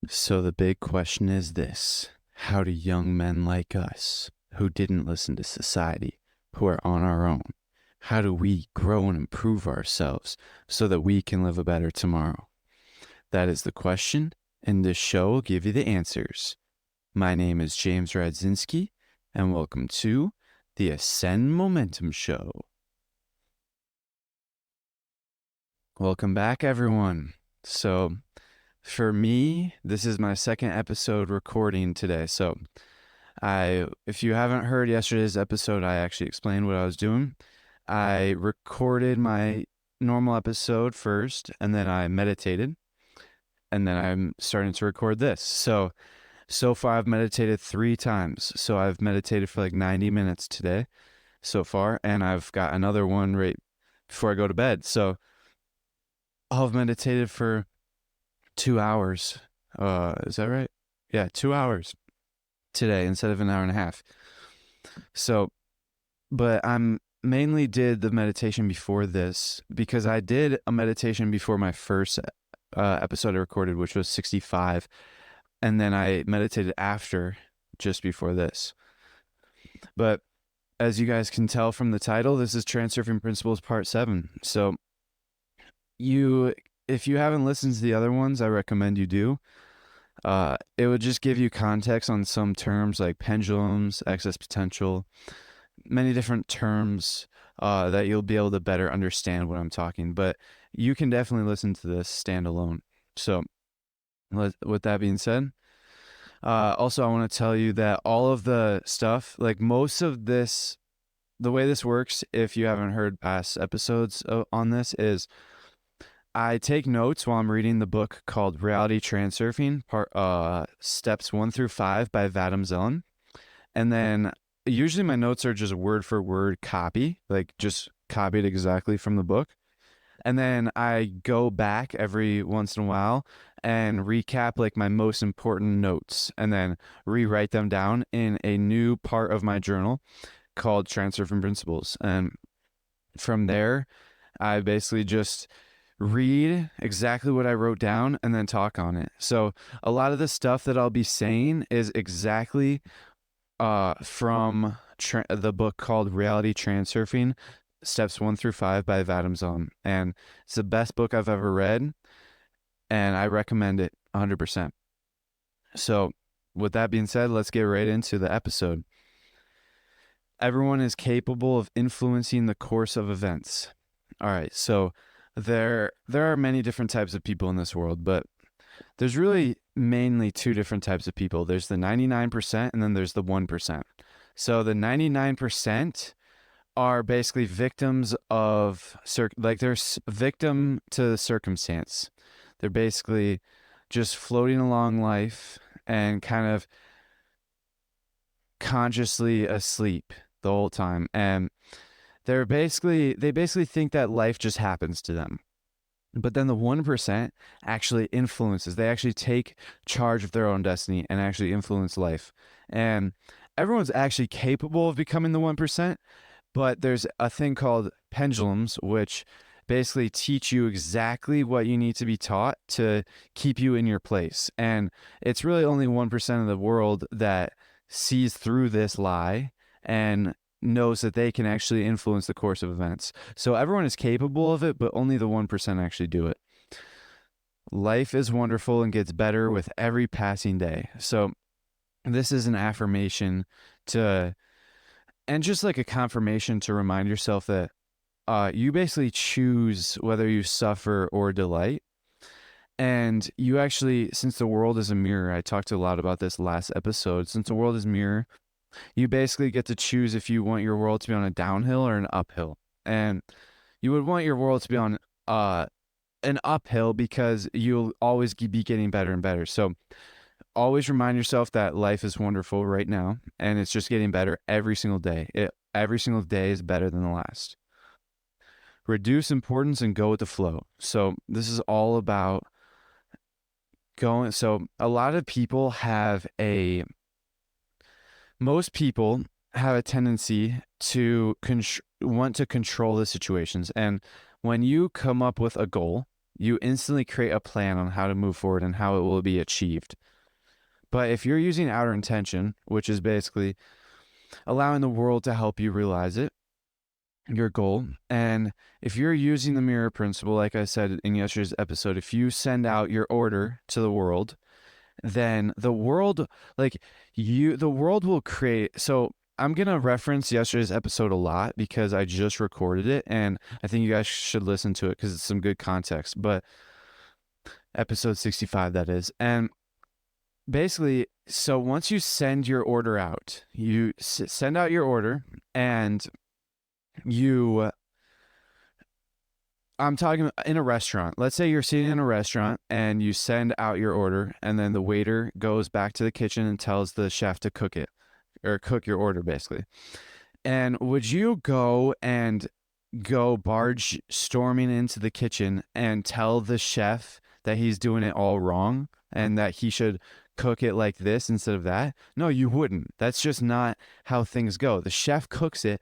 So the big question is this: how do young men like us, who didn't listen to society, who are on our own, how do we grow and improve ourselves so that we can live a better tomorrow? That is the question, and this show will give you the answers. My name is James Radzinski, and welcome to the Ascend Momentum Show. Welcome back, everyone. So, for me, this is my second episode recording today. So, if you haven't heard yesterday's episode, I actually explained what I was doing. I recorded my normal episode first, and then I meditated, and then I'm starting to record this. So far I've meditated 3 times. So I've meditated for like 90 minutes today so far, and I've got another one right before I go to bed. So I'll have meditated for 2 hours. Is that right? Yeah, 2 hours today instead of an hour and a half. So, but I'm mainly did the meditation before this because I did a meditation before my first episode I recorded, which was 65, and then I meditated after, just before this. But as you guys can tell from the title, this is Transurfing Principles Part 7. So if you haven't listened to the other ones, I recommend you do. It would just give you context on some terms like pendulums, excess potential, many different terms that you'll be able to better understand what I'm talking. But you can definitely listen to this standalone. So with that being said, also I want to tell you that all of the stuff, like most of this, the way this works, if you haven't heard past episodes on this, is I take notes while I'm reading the book called Reality Transurfing, steps 1 through 5 by Vadim Zeland. And then usually my notes are just word for word copy, like just copied exactly from the book. And then I go back every once in a while and recap like my most important notes and then rewrite them down in a new part of my journal called Transurfing Principles. And from there, I basically just read exactly what I wrote down and then talk on it. So a lot of the stuff that I'll be saying is exactly from the book called Reality Transurfing, steps 1 through 5 by Vadim Zeland. And it's the best book I've ever read, and I recommend it 100%. So with that being said, let's get right into the episode. Everyone is capable of influencing the course of events. All right, so there are many different types of people in this world, but there's really mainly 2 different types of people. There's the 99% and then there's the 1%. So the 99% are basically victims of they're victim to the circumstance. They're basically just floating along life and kind of consciously asleep the whole time, and they basically think that life just happens to them. But then the 1% actually influences. They actually take charge of their own destiny and actually influence life. And everyone's actually capable of becoming the 1%, but there's a thing called pendulums, which basically teach you exactly what you need to be taught to keep you in your place. And it's really only 1% of the world that sees through this lie and knows that they can actually influence the course of events. So everyone is capable of it, but only the 1% actually do it. Life is wonderful and gets better with every passing day. So this is an affirmation and just like a confirmation to remind yourself that you basically choose whether you suffer or delight. And you actually, since the world is a mirror, I talked a lot about this last episode, since the world is a mirror, you basically get to choose if you want your world to be on a downhill or an uphill. And you would want your world to be on an uphill because you'll always be getting better and better. So always remind yourself that life is wonderful right now, and it's just getting better every single day. Every single day is better than the last. Reduce importance and go with the flow. So this is all about going. So a lot of people most people have a tendency to want to control the situations. And when you come up with a goal, You instantly create a plan on how to move forward and how it will be achieved. But if you're using outer intention, which is basically allowing the world to help you realize it, your goal, and if you're using the mirror principle, like I said in yesterday's episode, if you send out your order to the world, then the world, the world will create. So I'm going to reference yesterday's episode a lot because I just recorded it and I think you guys should listen to it because it's some good context. But episode 65, that is. And basically, so once you send your order out, you send out your order and you I'm talking in a restaurant. Let's say you're sitting in a restaurant and you send out your order, and then the waiter goes back to the kitchen and tells the chef to cook it or cook your order, basically. And would you go barge storming into the kitchen and tell the chef that he's doing it all wrong and that he should cook it like this instead of that? No, you wouldn't. That's just not how things go. The chef cooks it.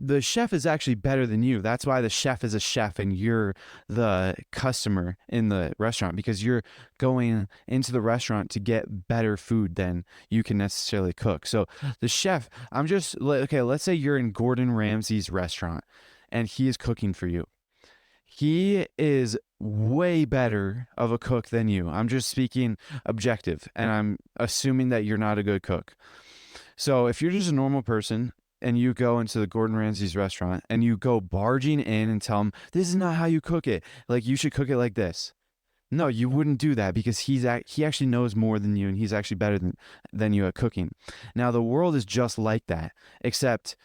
The chef is actually better than you. That's why the chef is a chef and you're the customer in the restaurant, because you're going into the restaurant to get better food than you can necessarily cook. So the chef, okay, let's say you're in Gordon Ramsay's restaurant and he is cooking for you. He is way better of a cook than you. I'm just speaking objective, and I'm assuming that you're not a good cook. So if you're just a normal person and you go into the Gordon Ramsay's restaurant and you go barging in and tell him, this is not how you cook it. Like, you should cook it like this. No, you wouldn't do that because he actually knows more than you and he's actually better than you at cooking. Now, the world is just like that, except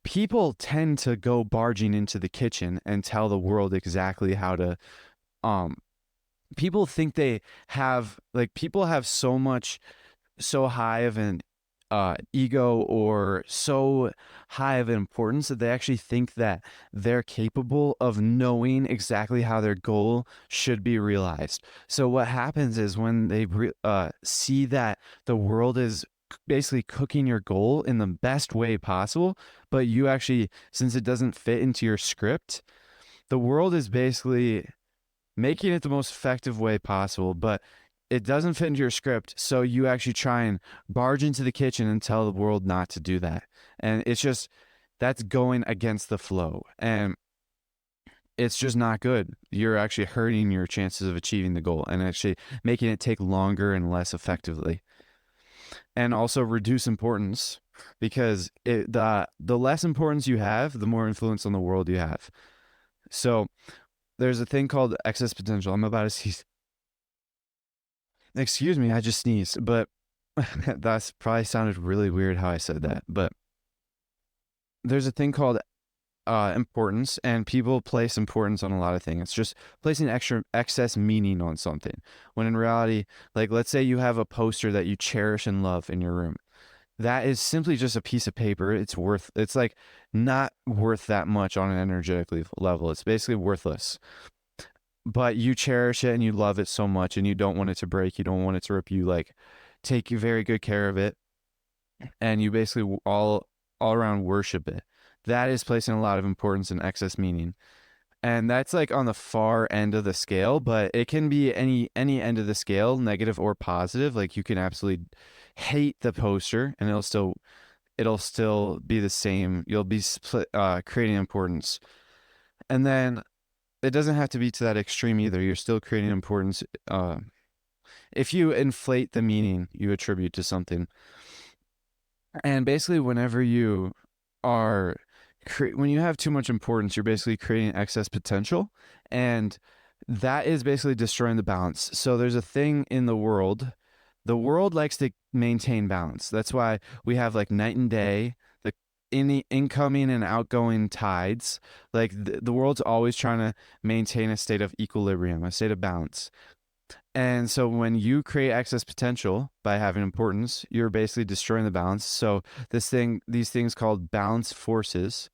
people tend to go barging into the kitchen and tell the world exactly how to, people think they have, people have so high of an ego or so high of importance that they actually think that they're capable of knowing exactly how their goal should be realized. So what happens is when they see that the world is basically cooking your goal in the best way possible, but you actually, since it doesn't fit into your script, the world is basically making it the most effective way possible, but it doesn't fit into your script, so you actually try and barge into the kitchen and tell the world not to do that. And it's just, that's going against the flow. And it's just not good. You're actually hurting your chances of achieving the goal and actually making it take longer and less effectively. And also reduce importance, because the less importance you have, the more influence on the world you have. So there's a thing called excess potential. I'm about to see. Excuse me, I just sneezed, but that's probably sounded really weird how I said that. But there's a thing called importance, and people place importance on a lot of things. It's just placing excess meaning on something. When in reality, like, let's say you have a poster that you cherish and love in your room. That is simply just a piece of paper. It's like not worth that much on an energetic level. It's basically worthless. But you cherish it and you love it so much and you don't want it to break. You don't want it to rip. You take very good care of it. And you basically all around worship it. That is placing a lot of importance and excess meaning. And that's like on the far end of the scale, but it can be any end of the scale, negative or positive. Like, you can absolutely hate the poster and it'll still be the same. You'll be creating importance. And then it doesn't have to be to that extreme either. You're still creating importance. If you inflate the meaning you attribute to something. And basically, whenever you are, when you have too much importance, you're basically creating excess potential. And that is basically destroying the balance. So there's a thing in the world. The world likes to maintain balance. That's why we have like night and day, in the incoming and outgoing tides. Like, the world's always trying to maintain a state of equilibrium, a state of balance. And so when you create excess potential by having importance, you're basically destroying the balance. So these things called balancing forces,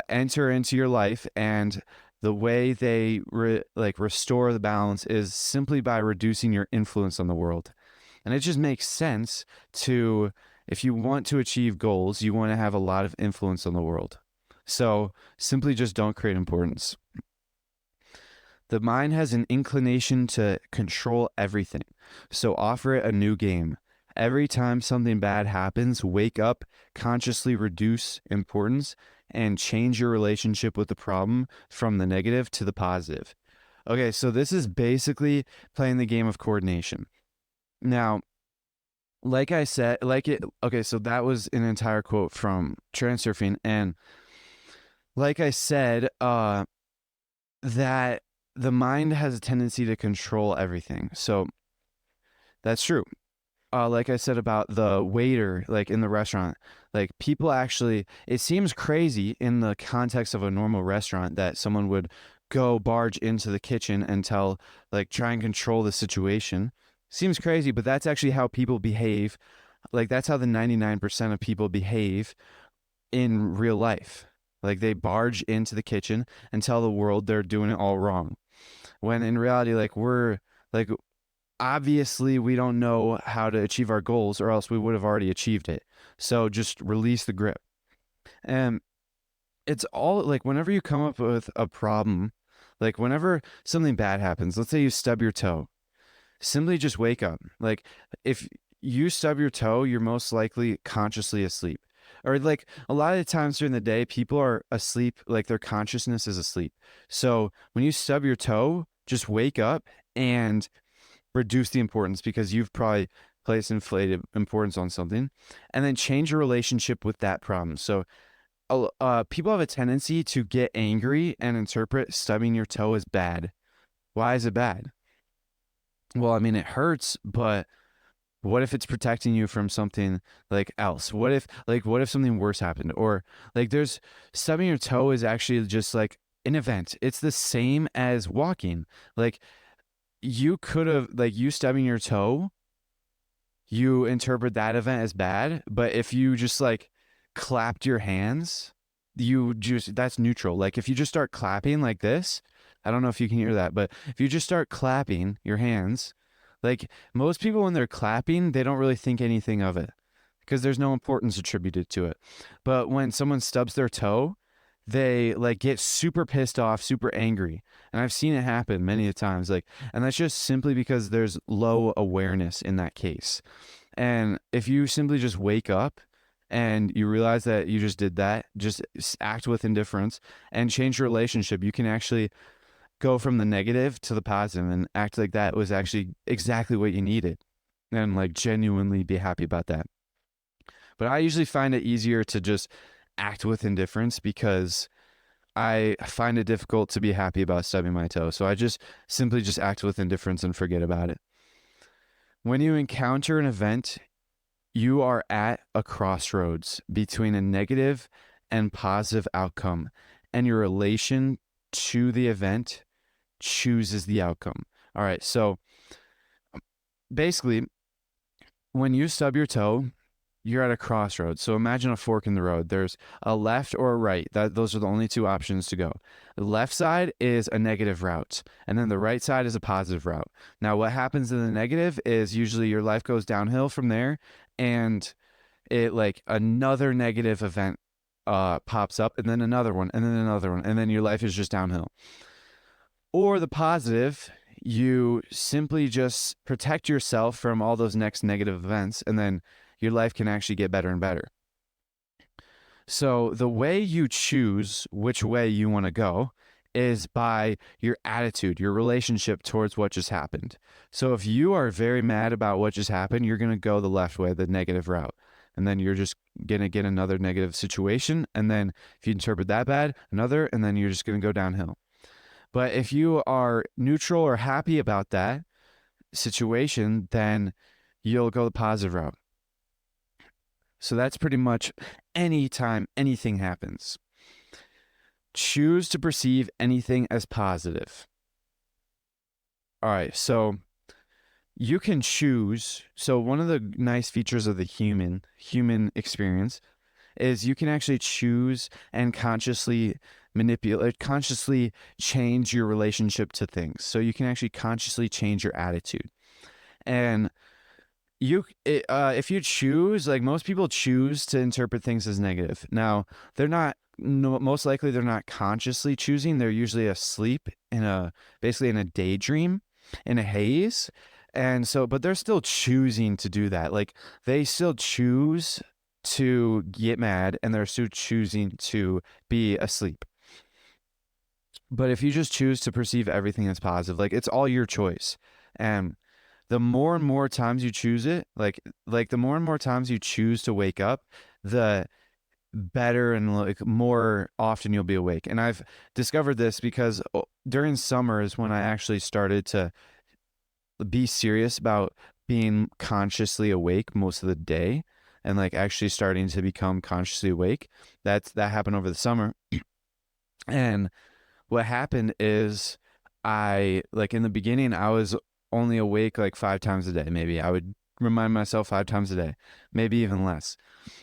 enter into your life, and the way they restore the balance is simply by reducing your influence on the world. And it just makes sense to, if you want to achieve goals, you want to have a lot of influence on the world. So simply just don't create importance. The mind has an inclination to control everything. So offer it a new game. Every time something bad happens, wake up, consciously reduce importance, and change your relationship with the problem from the negative to the positive. Okay, so this is basically playing the game of coordination. Now, like I said, okay, so that was an entire quote from Transurfing. And like I said, that the mind has a tendency to control everything. So that's true. Like I said about the waiter, like in the restaurant, like people actually, it seems crazy in the context of a normal restaurant that someone would go barge into the kitchen and try and control the situation. Seems crazy, but that's actually how people behave. Like that's how the 99% of people behave in real life. Like they barge into the kitchen and tell the world they're doing it all wrong. When in reality, like obviously we don't know how to achieve our goals or else we would have already achieved it. So just release the grip. And it's all like whenever you come up with a problem, like whenever something bad happens, let's say you stub your toe, simply just wake up. Like if you stub your toe, you're most likely consciously asleep. Or like a lot of the times during the day, people are asleep, like their consciousness is asleep. So when you stub your toe, just wake up and reduce the importance because you've probably placed inflated importance on something, and then change your relationship with that problem. So people have a tendency to get angry and interpret stubbing your toe as bad. Why is it bad? Well, I mean, it hurts, but what if it's protecting you from something like else? What if something worse happened? Or like there's stubbing your toe is actually just like an event. It's the same as walking. Like you could have, like, you stubbing your toe, you interpret that event as bad, but if you just like clapped your hands, that's neutral. Like if you just start clapping like this, I don't know if you can hear that, but if you just start clapping your hands, like most people when they're clapping, they don't really think anything of it because there's no importance attributed to it. But when someone stubs their toe, they like get super pissed off, super angry. And I've seen it happen many a times. Like, and that's just simply because there's low awareness in that case. And if you simply just wake up and you realize that you just did that, just act with indifference and change your relationship, you can actually go from the negative to the positive and act like that was actually exactly what you needed and like genuinely be happy about that. But I usually find it easier to just act with indifference because I find it difficult to be happy about stubbing my toe. So I just simply just act with indifference and forget about it. When you encounter an event, you are at a crossroads between a negative and positive outcome, and your relation to the event chooses the outcome. All right. So basically, when you stub your toe, you're at a crossroads. So imagine a fork in the road. There's a left or a right. Those are the only two options to go. The left side is a negative route, and then the right side is a positive route. Now, what happens in the negative is usually your life goes downhill from there, and it like another negative event pops up, and then another one, and then another one, and then your life is just downhill. Or the positive, you simply just protect yourself from all those next negative events, and then your life can actually get better and better. So the way you choose which way you want to go is by your attitude, your relationship towards what just happened. So if you are very mad about what just happened, you're going to go the left way, the negative route. And then you're just going to get another negative situation. And then if you interpret that bad, another, and then you're just going to go downhill. But if you are neutral or happy about that situation, then you'll go the positive route. So that's pretty much anytime anything happens. Choose to perceive anything as positive. All right, so you can choose. So one of the nice features of the human experience is you can actually choose and consciously manipulate, consciously change your relationship to things. So you can actually consciously change your attitude. And if you choose, like most people choose to interpret things as negative. Now, they're not no, most likely they're not consciously choosing. They're usually asleep basically in a daydream, in a haze. And so, but they're still choosing to do that. Like they still choose to get mad and they're still choosing to be asleep. But if you just choose to perceive everything as positive, like it's all your choice. And the more and more times you choose it, like the more and more times you choose to wake up, the better and like more often you'll be awake. And I've discovered this because during summer is when I actually started to be serious about being consciously awake most of the day and like actually starting to become consciously awake. That happened over the summer. And what happened is I like in the beginning I was only awake like 5 times a day. Maybe I would remind myself 5 times a day, maybe even less.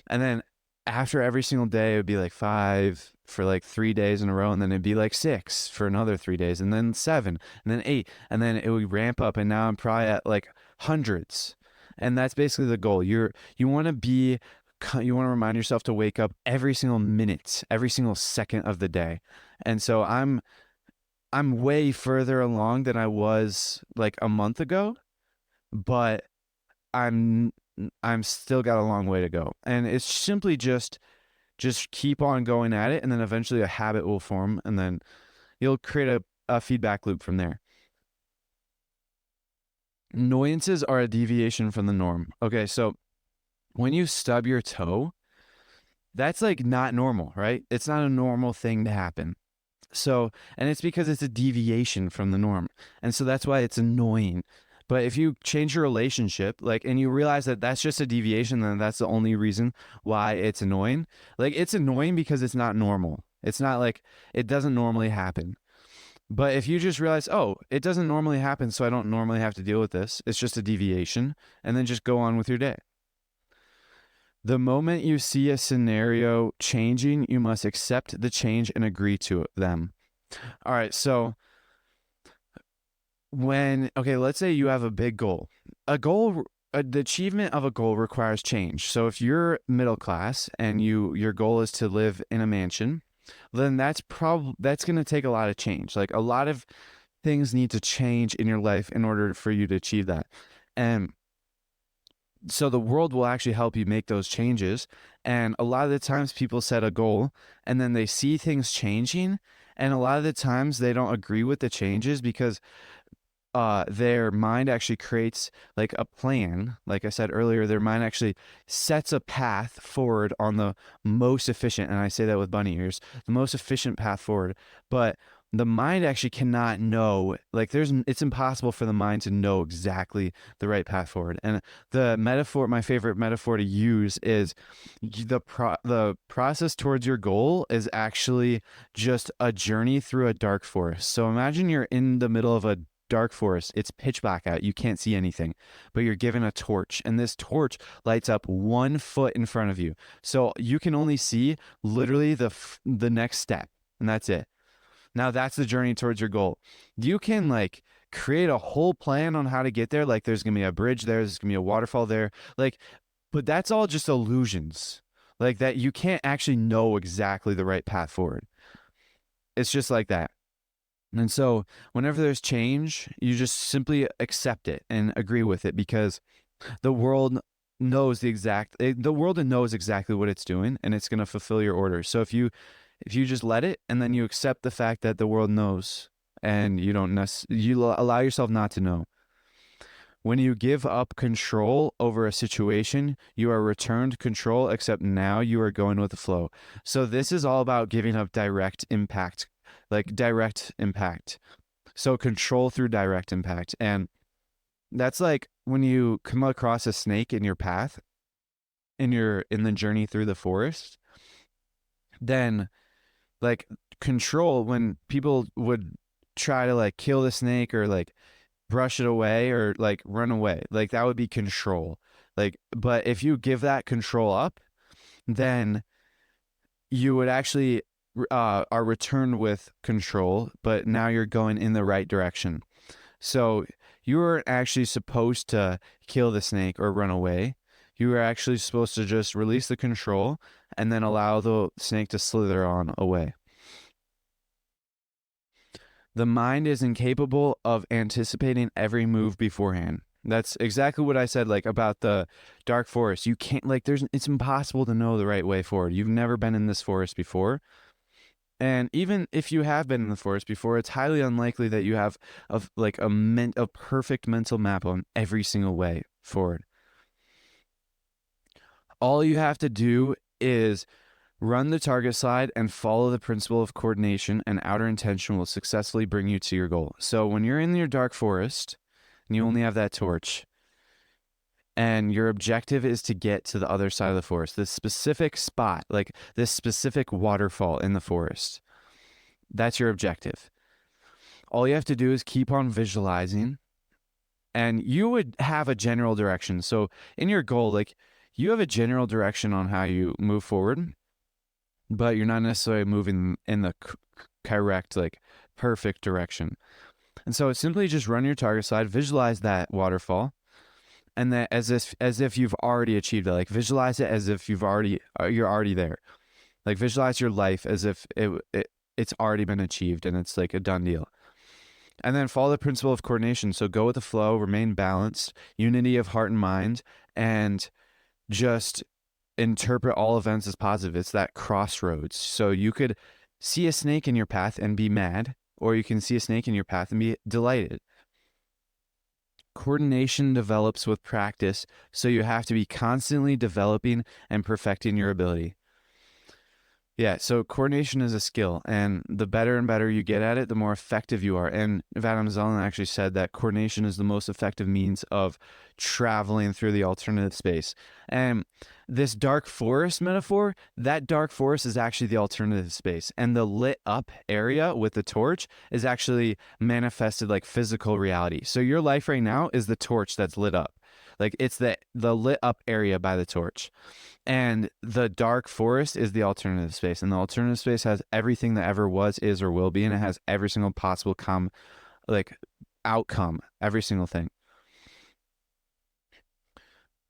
And then after every single day, it would be like 5 for like 3 days in a row. And then it'd be like 6 for another 3 days. And then 7 and then 8. And then it would ramp up. And now I'm probably at like hundreds. And that's basically the goal. You want to remind yourself to wake up every single minute, every single second of the day. And so I'm way further along than I was like a month ago, but I'm I'm still got a long way to go. And it's simply just keep on going at it, and then eventually a habit will form, and then you'll create a feedback loop from there. Annoyances are a deviation from the norm. Okay, so when you stub your toe, that's like not normal, right? It's not a normal thing to happen. So, and it's because it's a deviation from the norm. And so that's why it's annoying. But if you change your relationship, like, and you realize that that's just a deviation, then that's the only reason why it's annoying. Like, it's annoying because it's not normal. It's not like it doesn't normally happen. But if you just realize, oh, it doesn't normally happen, so I don't normally have to deal with this, it's just a deviation, and then just go on with your day. The moment you see a scenario changing, you must accept the change and agree to them. All right, so okay, let's say you have a big goal. The achievement of a goal requires change. So if you're middle class and your goal is to live in a mansion, then that's going to take a lot of change. Like a lot of things need to change in your life in order for you to achieve that. And so the world will actually help you make those changes. And a lot of the times people set a goal and then they see things changing, and a lot of the times they don't agree with the changes because their mind actually creates like a plan. Like I said earlier, their mind actually sets a path forward on the most efficient, and I say that with bunny ears, the most efficient path forward. But the mind actually cannot know, like it's impossible for the mind to know exactly the right path forward. And my favorite metaphor to use is the process towards your goal is actually just a journey through a dark forest. So imagine you're in the middle of a dark forest. It's pitch black out. You can't see anything, but you're given a torch, and this torch lights up 1 foot in front of you. So you can only see literally the next step, and that's it. Now that's the journey towards your goal. You can like create a whole plan on how to get there. Like there's going to be a bridge there. There's going to be a waterfall there. Like, but that's all just illusions. Like that you can't actually know exactly the right path forward. It's just like that. And so whenever there's change, you just simply accept it and agree with it because the world knows exactly what it's doing, and it's going to fulfill your orders. So if you just let it and then you accept the fact that the world knows and you allow yourself not to know. When you give up control over a situation, you are returned control, except now you are going with the flow. So this is all about giving up direct impact. So control through direct impact. And that's like when you come across a snake in your path and you're in the journey through the forest, then like control, when people would try to like kill the snake or like brush it away or like run away, like that would be control. Like, but if you give that control up, then you would actually are returned with control, but now you're going in the right direction. So you weren't actually supposed to kill the snake or run away. You are actually supposed to just release the control and then allow the snake to slither on away. The mind is incapable of anticipating every move beforehand. That's exactly what I said, like about the dark forest. You can't, like, it's impossible to know the right way forward. You've never been in this forest before. And even if you have been in the forest before, it's highly unlikely that you have a perfect mental map on every single way forward. All you have to do is run the target slide and follow the principle of coordination, and outer intention will successfully bring you to your goal. So when you're in your dark forest and you only have that torch, and your objective is to get to the other side of the forest, this specific spot, like this specific waterfall in the forest, that's your objective. All you have to do is keep on visualizing, and you would have a general direction. So in your goal, like, you have a general direction on how you move forward, but you're not necessarily moving in the correct, like, perfect direction. And so it's simply just run your target slide, visualize that waterfall, and that as if you've already achieved it. Like, visualize it as if you're already there. Like, visualize your life as if it's already been achieved and it's like a done deal. And then follow the principle of coordination. So go with the flow, remain balanced, unity of heart and mind, and just interpret all events as positive. It's that crossroads. So you could see a snake in your path and be mad, or you can see a snake in your path and be delighted. Coordination develops with practice, so you have to be constantly developing and perfecting your ability. Yeah, so coordination is a skill, and the better and better you get at it, the more effective you are. And Vadim Zeland actually said that coordination is the most effective means of traveling through the alternative space. And this dark forest metaphor, that dark forest is actually the alternative space. And the lit up area with the torch is actually manifested like physical reality. So your life right now is the torch that's lit up. Like, it's the lit up area by the torch. And the dark forest is the alternative space. And the alternative space has everything that ever was, is, or will be. And it has every single possible outcome, every single thing.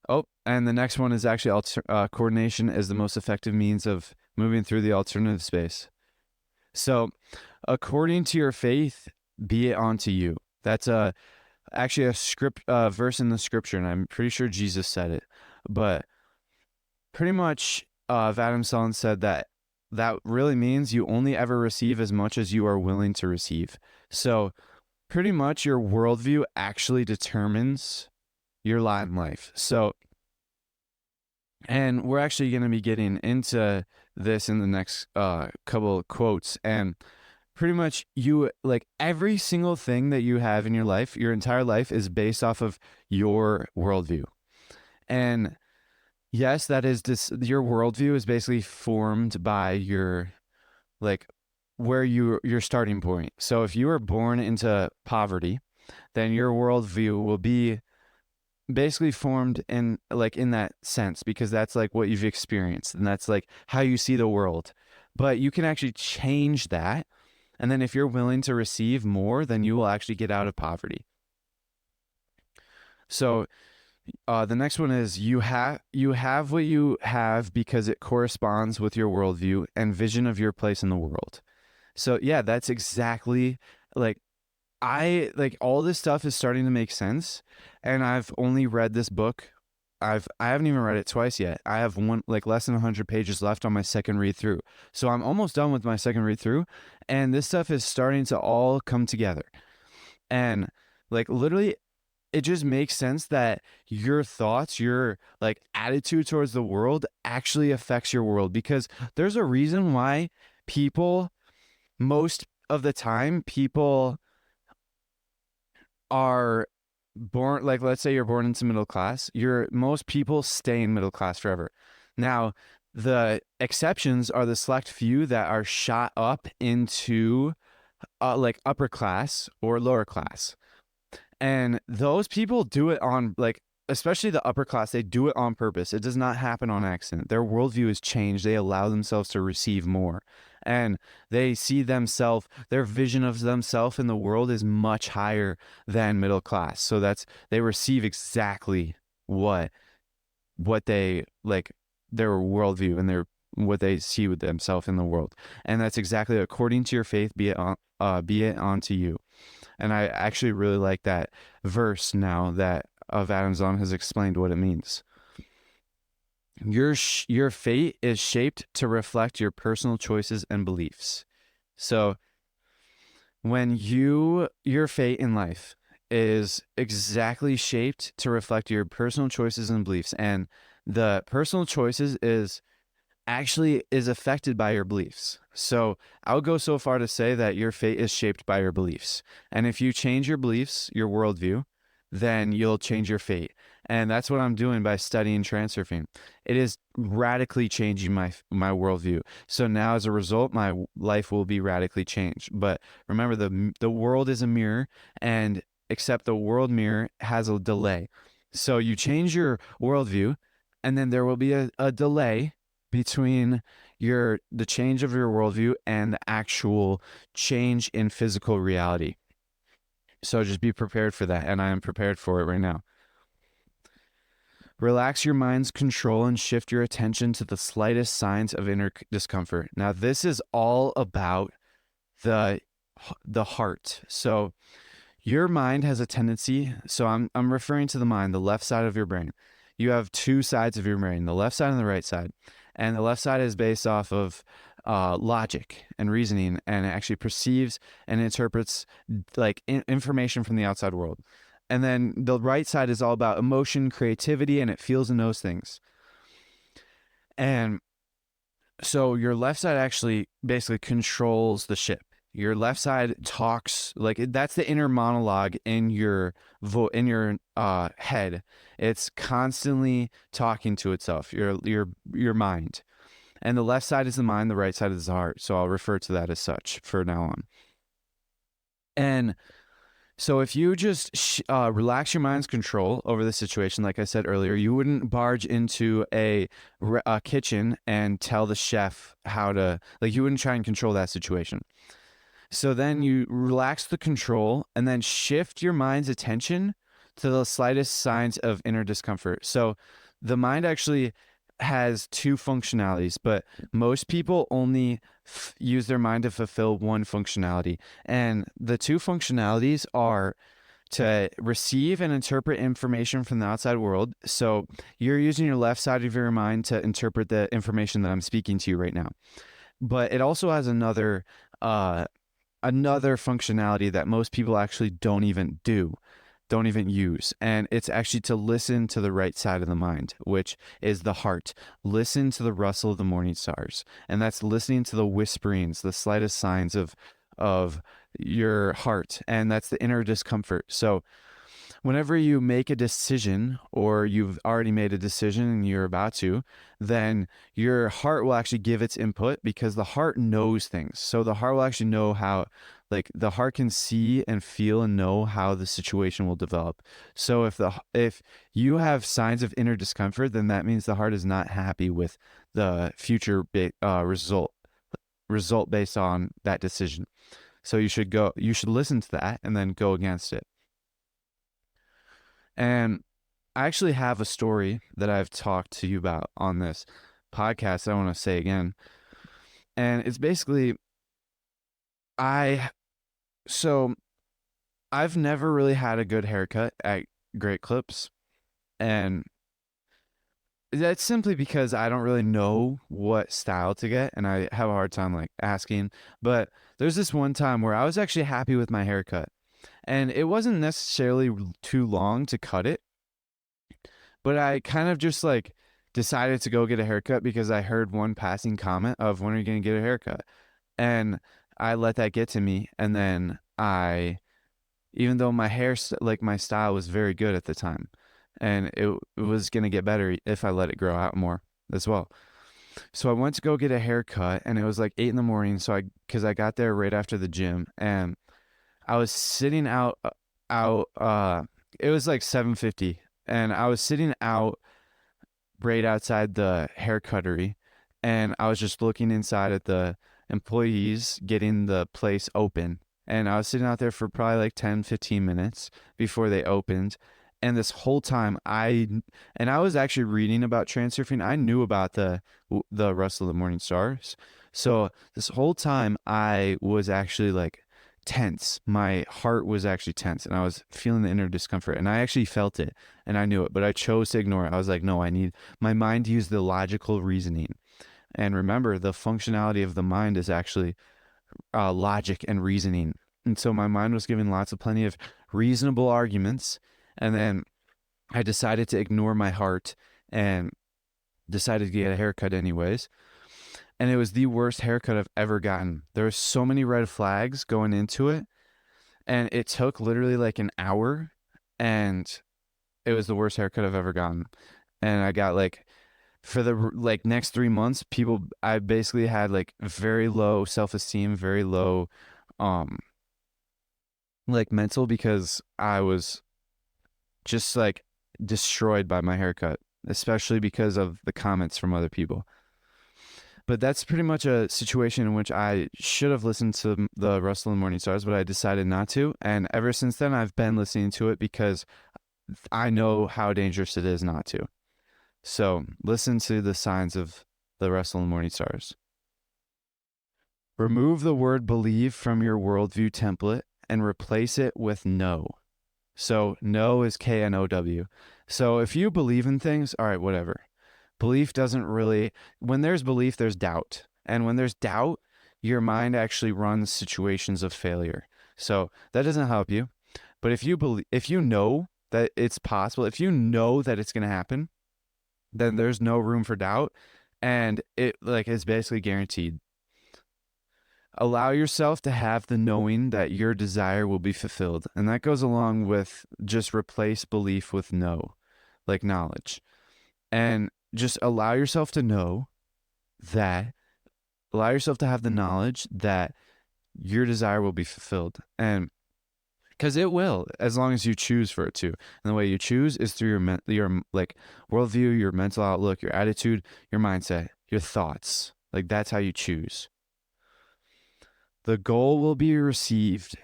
Oh, and the next one is actually coordination is the most effective means of moving through the alternative space. So, according to your faith, be it unto you. That's actually a verse in the scripture, and I'm pretty sure Jesus said it. But pretty much, Vadim Zeland said that really means you only ever receive as much as you are willing to receive. So pretty much your worldview actually determines your lot in life. So, and we're actually going to be getting into this in the next couple of quotes. And pretty much every single thing that you have in your life, your entire life, is based off of your worldview. And yes, that is your worldview is basically formed by your, your starting point. So if you were born into poverty, then your worldview will be basically formed in that sense, because that's like what you've experienced, and that's like how you see the world. But you can actually change that. And then if you're willing to receive more, then you will actually get out of poverty. So the next one is you have what you have because it corresponds with your worldview and vision of your place in the world. So yeah, that's exactly all this stuff is starting to make sense. And I've only read this book. I haven't even read it twice yet. I have less than 100 pages left on my second read through. So I'm almost done with my second read through, and this stuff is starting to all come together. And literally, it just makes sense that your thoughts, your attitude towards the world actually affects your world, because there's a reason why most of the time, people are born, let's say you're born into middle class, most people stay in middle class forever. Now, the exceptions are the select few that are shot up into upper class or lower class. And those people do it on, especially the upper class, they do it on purpose. It does not happen on accident. Their worldview is changed. They allow themselves to receive more. And they see themselves, their vision of themselves in the world is much higher than middle class. So they receive exactly what what they like, their worldview and their what they see with themselves in the world. And that's exactly according to your faith, be it onto you. And I actually really like that verse now that Adam's Zom has explained what it means. Your fate is shaped to reflect your personal choices and beliefs. So when your fate in life is exactly shaped to reflect your personal choices and beliefs, and the personal choices is affected by your beliefs. So I'll go so far to say that your fate is shaped by your beliefs. And if you change your beliefs, your worldview, then you'll change your fate. And that's what I'm doing by studying transurfing. It is radically changing my worldview. So now as a result, my life will be radically changed. But remember, the world is a mirror, and except the world mirror has a delay. So you change your worldview, and then there will be a delay between the change of your worldview and the actual change in physical reality. So just be prepared for that, and I am prepared for it right now. Relax your mind's control and shift your attention to the slightest signs of inner discomfort. Now, this is all about the heart. So your mind has a tendency, so I'm referring to the mind, the left side of your brain. You have two sides of your brain, the left side and the right side. And the left side is based off of logic and reasoning, and it actually perceives and interprets like information from the outside world. And then the right side is all about emotion, creativity, and it feels and knows things. And so your left side actually basically controls the ship. Your left side talks, like that's the inner monologue in your head. It's constantly talking to itself, your mind. And the left side is the mind, the right side is the heart. So I'll refer to that as such for now on. And so if you just relax your mind's control over the situation, like I said earlier, you wouldn't barge into a kitchen and tell the chef how to, like you wouldn't try and control that situation. So then you relax the control and then shift your mind's attention to the slightest signs of inner discomfort. So the mind actually has two functionalities, but most people only use their mind to fulfill one functionality. And the two functionalities are to receive and interpret information from the outside world. So you're using your left side of your mind to interpret the information that I'm speaking to you right now. But it also has another functionality that most people actually don't even use. And it's actually to listen to the right side of the mind, which is the heart. Listen to the rustle of the morning stars. And that's listening to the whisperings, the slightest signs of your heart. And that's the inner discomfort. So whenever you make a decision, or you've already made a decision and you're about to, then your heart will actually give its input, because the heart knows things. So the heart will actually know how, like the heart can see and feel and know how the situation will develop. So if you have signs of inner discomfort, then that means the heart is not happy with the future result based on that decision. So you should listen to that and then go against it. And I actually have a story that I've talked to you about on this podcast I want to say again. And it's basically, I've never really had a good haircut at Great Clips. And that's simply because I don't really know what style to get, and I have a hard time like asking. But there's this one time where I was actually happy with my haircut. And it wasn't necessarily too long to cut it, but I kind of just like decided to go get a haircut because I heard one passing comment of, when are you going to get a haircut? And I let that get to me. And then even though my hair, like my style was very good at the time, and it was going to get better if I let it grow out more as well. So I went to go get a haircut, and it was like 8 a.m. So because I got there right after the gym, and I was sitting out. It was like 7:50, and I was sitting out right outside the haircuttery, and I was just looking inside at the employees getting the place open. And I was sitting out there for probably like 10, 15 minutes before they opened. And this whole time I was actually reading about transurfing. I knew about the Russell of the Morning Stars. So this whole time I was actually like tense. My heart was actually tense and I was feeling the inner discomfort and I actually felt it and I knew it, but I chose to ignore it. I was like, no, I need my mind to use the logical reasoning. And remember, the functionality of the mind is actually logic and reasoning. And so my mind was giving plenty of reasonable arguments. And then I decided to ignore my heart and decided to get a haircut anyways. And it was the worst haircut I've ever gotten. There were so many red flags going into it. And it took literally like an hour. And it was the worst haircut I've ever gotten. And I got like, for the like next 3 months, I basically had like very low self-esteem, very low, like mental, because I was just like destroyed by my haircut, especially because of the comments from other people. But that's pretty much a situation in which I should have listened to the Russell and Morning Stars, but I decided not to. And ever since then, I've been listening to it because I know how dangerous it is not to. So listen to the signs of the Russell and Morning Stars. Remove the word believe from your worldview template and replace it with know. So know is K-N-O-W. So if you believe in things, all right, whatever. Belief doesn't really, when there's belief, there's doubt. And when there's doubt, your mind actually runs situations of failure. So that doesn't help you. But if you know that it's possible, if you know that it's going to happen, then there's no room for doubt. And it like is basically guaranteed. Allow yourself to have the knowing that your desire will be fulfilled. And that goes along with just replace belief with know, like knowledge. And just allow yourself to have the knowledge that your desire will be fulfilled. And because it will, as long as you choose for it to. And the way you choose is through your like worldview, your mental outlook, your attitude, your mindset, your thoughts. Like that's how you choose. The goal will be reached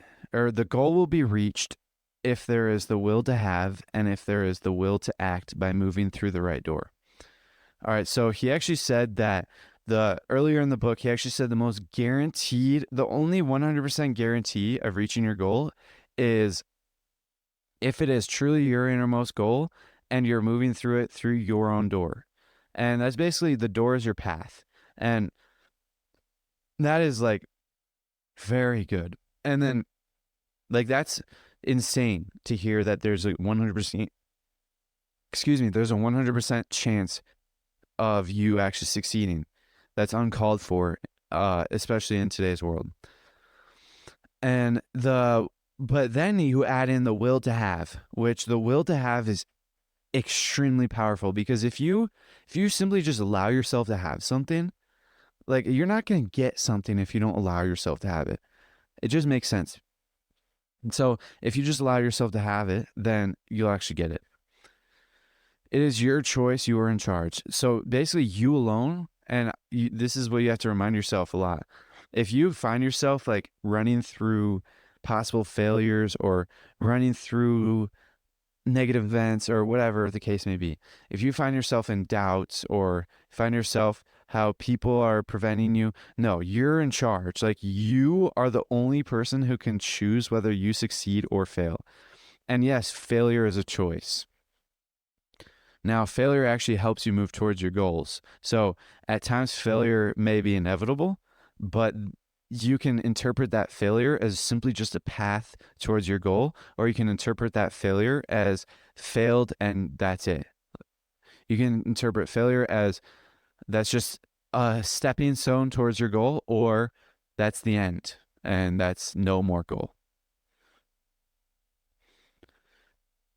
if there is the will to have and if there is the will to act by moving through the right door. All right, so he actually said that earlier in the book, he actually said the only 100% guarantee of reaching your goal is if it is truly your innermost goal and you're moving through it through your own door. And that's basically, the door is your path. And that is like very good. And then like that's insane to hear that there's a 100% chance of you actually succeeding. That's uncalled for, especially in today's world. But then you add in the will to have, which the will to have is extremely powerful, because if you simply just allow yourself to have something, like you're not going to get something if you don't allow yourself to have it. It just makes sense. And so if you just allow yourself to have it, then you'll actually get it. It is your choice. You are in charge. So basically you alone, and this is what you have to remind yourself a lot. If you find yourself like running through possible failures or running through negative events or whatever the case may be, if you find yourself in doubts or find yourself how people are preventing you, no, you're in charge. Like you are the only person who can choose whether you succeed or fail. And yes, failure is a choice. Now, failure actually helps you move towards your goals. So at times failure may be inevitable, but you can interpret that failure as simply just a path towards your goal, or you can interpret that failure as failed and that's it. You can interpret failure as that's just a stepping stone towards your goal, or that's the end and that's no more goal.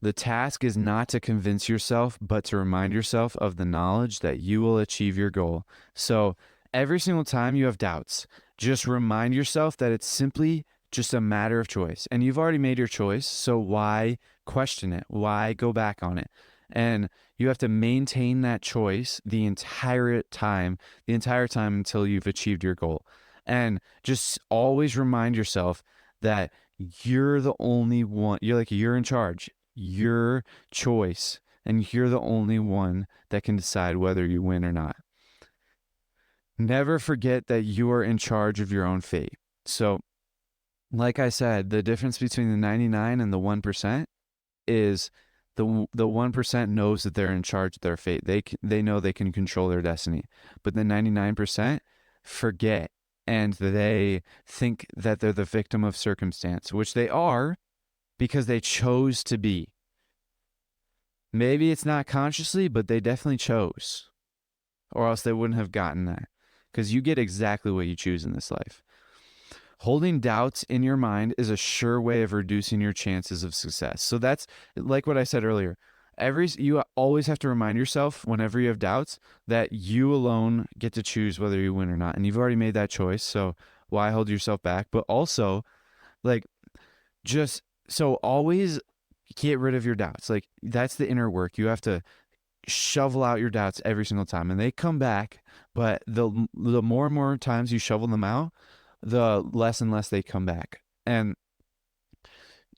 The task is not to convince yourself, but to remind yourself of the knowledge that you will achieve your goal. So every single time you have doubts, just remind yourself that it's simply just a matter of choice. And you've already made your choice, so why question it? Why go back on it? And you have to maintain that choice the entire time until you've achieved your goal. And just always remind yourself that you're the only one. You're in charge. your choice, and you're the only one that can decide whether you win or not. Never forget that you are in charge of your own fate. So, like I said, the difference between the 99 and the 1% is the 1% knows that they're in charge of their fate. They know they can control their destiny. But the 99% forget, and they think that they're the victim of circumstance, which they are because they chose to be. Maybe it's not consciously, but they definitely chose, or else they wouldn't have gotten that, because you get exactly what you choose in this life. Holding doubts in your mind is a sure way of reducing your chances of success. So that's like what I said earlier. You always have to remind yourself whenever you have doubts that you alone get to choose whether you win or not. And you've already made that choice. So why hold yourself back? But also, like, just so always get rid of your doubts. Like, that's the inner work. You have to shovel out your doubts every single time, and they come back. But the more and more times you shovel them out, the less and less they come back. And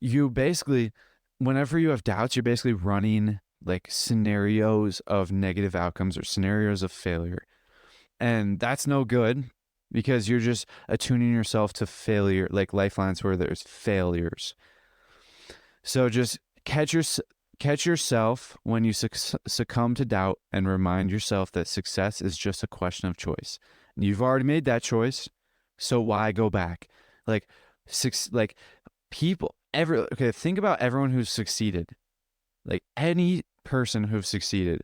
you basically, whenever you have doubts, you're basically running like scenarios of negative outcomes or scenarios of failure. And that's no good, because you're just attuning yourself to failure, like lifelines where there's failures. So just catch yourself when you succumb to doubt, and remind yourself that success is just a question of choice. And you've already made that choice, so why go back? Like people okay, think about everyone who's succeeded. Like any person who's succeeded.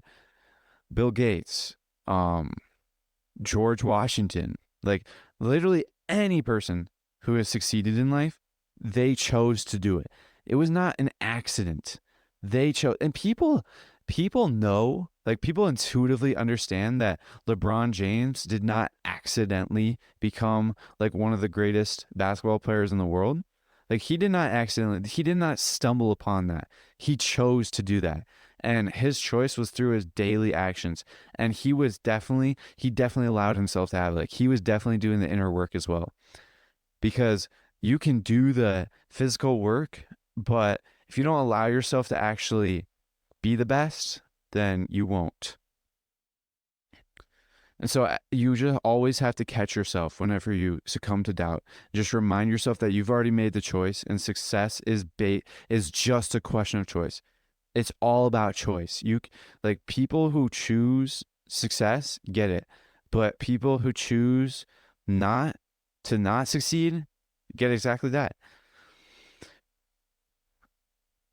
Bill Gates, George Washington, like literally any person who has succeeded in life, they chose to do it. It was not an accident. They chose, and people know, like people intuitively understand that LeBron James did not accidentally become like one of the greatest basketball players in the world. Like he did not stumble upon that. He chose to do that. And his choice was through his daily actions. And he definitely allowed himself to have it. Like he was definitely doing the inner work as well. Because you can do the physical work, but if you don't allow yourself to actually be the best, then you won't. And so you just always have to catch yourself whenever you succumb to doubt. Just remind yourself that you've already made the choice, and success is just a question of choice. It's all about choice. Like people who choose success get it, but people who choose not to not succeed get exactly that.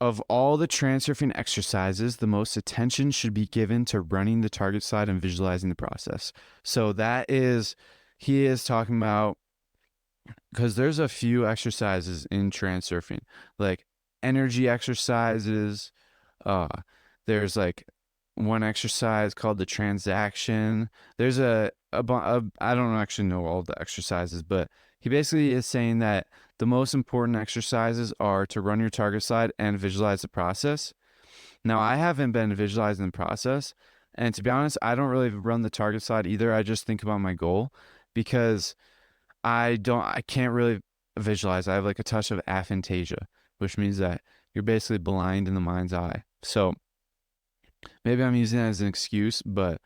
Of all the transurfing exercises, the most attention should be given to running the target side and visualizing the process. So he is talking about, because there's a few exercises in transurfing, like energy exercises. Uh, there's like one exercise called the transaction. There's I don't actually know all the exercises, but he basically is saying that the most important exercises are to run your target slide and visualize the process. Now, I haven't been visualizing the process, and to be honest, I don't really run the target slide either. I just think about my goal, because I can't really visualize. I have like a touch of aphantasia, which means that you're basically blind in the mind's eye. So maybe I'm using that as an excuse, but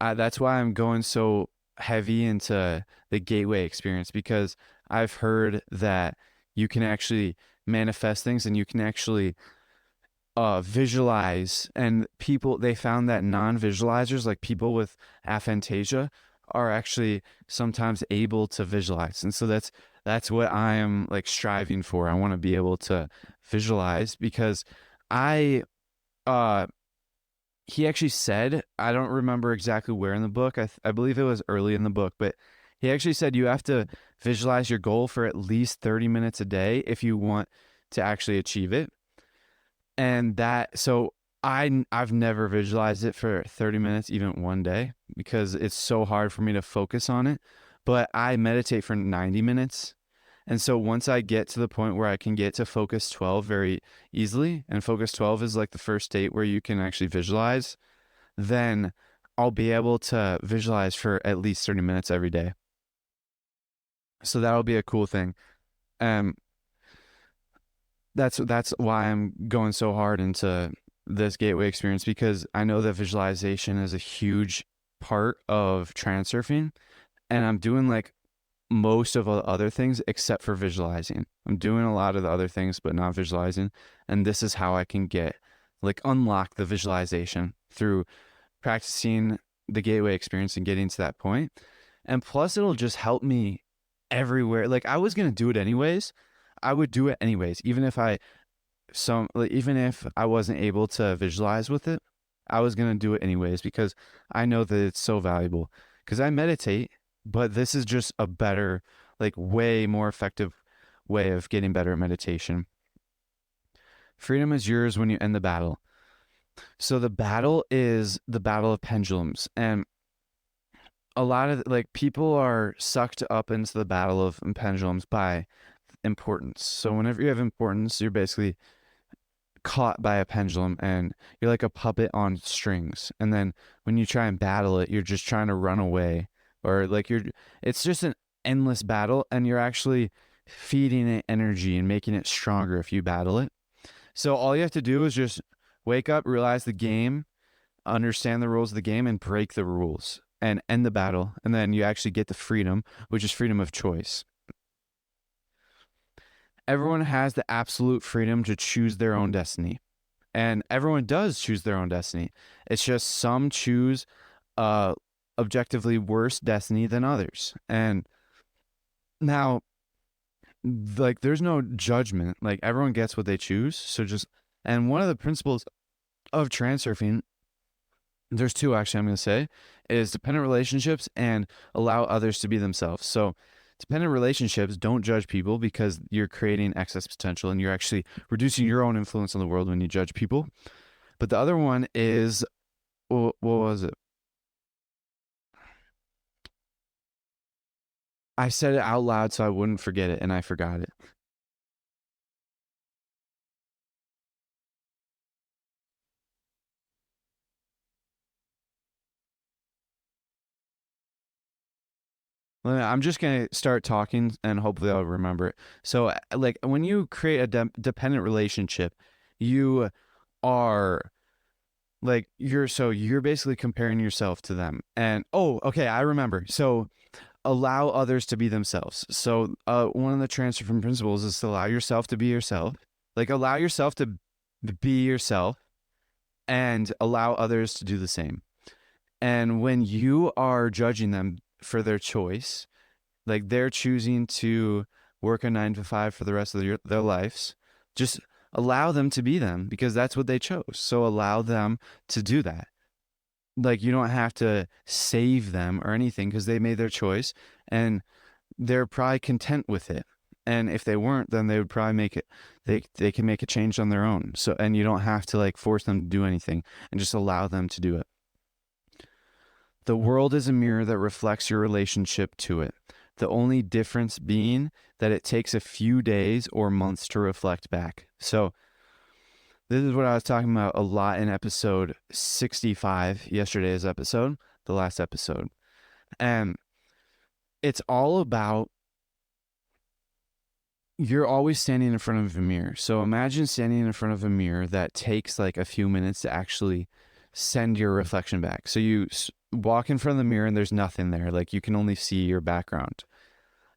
that's why I'm going so heavy into the gateway experience, because I've heard that you can actually manifest things, and you can actually visualize. And they found that non-visualizers, like people with aphantasia, are actually sometimes able to visualize. And so that's what I am like striving for. I want to be able to visualize, because I he actually said, I don't remember exactly where in the book. I believe it was early in the book, but he actually said you have to visualize your goal for at least 30 minutes a day if you want to actually achieve it. And I've never visualized it for 30 minutes, even one day, because it's so hard for me to focus on it. But I meditate for 90 minutes. And so once I get to the point where I can get to focus 12 very easily, and focus 12 is like the first state where you can actually visualize, then I'll be able to visualize for at least 30 minutes every day. So that'll be a cool thing. Um, That's why I'm going so hard into this gateway experience, because I know that visualization is a huge part of transurfing, and I'm doing like most of the other things except for visualizing. I'm doing a lot of the other things but not visualizing, and this is how I can get like unlock the visualization through practicing the gateway experience and getting to that point. And plus it'll just help me everywhere. Like I was going to do it anyways. I would do it anyways even if even if I wasn't able to visualize with it. I was going to do it anyways because I know that it's so valuable, because I meditate, but this is just a better, like way more effective way of getting better at meditation. Freedom is yours when you end the battle. So the battle is the battle of pendulums, and a lot of like people are sucked up into the battle of pendulums by importance. So whenever you have importance, you're basically caught by a pendulum and you're like a puppet on strings. And then when you try and battle it, you're just trying to run away, or like it's just an endless battle, and you're actually feeding it energy and making it stronger if you battle it. So all you have to do is just wake up, realize the game, understand the rules of the game, and break the rules and end the battle. And then you actually get the freedom, which is freedom of choice. Everyone has the absolute freedom to choose their own destiny. And everyone does choose their own destiny. It's just some choose objectively worse destiny than others. And now, like, there's no judgment. Like, everyone gets what they choose. So just, and one of the principles of transurfing, there's two actually, I'm going to say, is dependent relationships and allow others to be themselves. So dependent relationships, don't judge people because you're creating excess potential and you're actually reducing your own influence on the world when you judge people. But the other one is, what was it? I said it out loud so I wouldn't forget it, and I forgot it. I'm just going to start talking and hopefully I'll remember it. So, like, when you create a dependent relationship, you are you're basically comparing yourself to them. And oh, okay, I remember. So, allow others to be themselves. So, one of the Transurfing principles is to allow yourself to be yourself. Like, allow yourself to be yourself and allow others to do the same. And when you are judging them for their choice, like they're choosing to work a 9 to 5 for the rest of their lives, just allow them to be them because that's what they chose. So allow them to do that. Like you don't have to save them or anything because they made their choice and they're probably content with it. And if they weren't, then they would probably make it. They can make a change on their own. So and you don't have to like force them to do anything and just allow them to do it. The world is a mirror that reflects your relationship to it. The only difference being that it takes a few days or months to reflect back. So, this is what I was talking about a lot in episode 65, yesterday's episode, the last episode. And it's all about you're always standing in front of a mirror. So, imagine standing in front of a mirror that takes like a few minutes to actually send your reflection back. So, you walk in front of the mirror and there's nothing there. Like you can only see your background.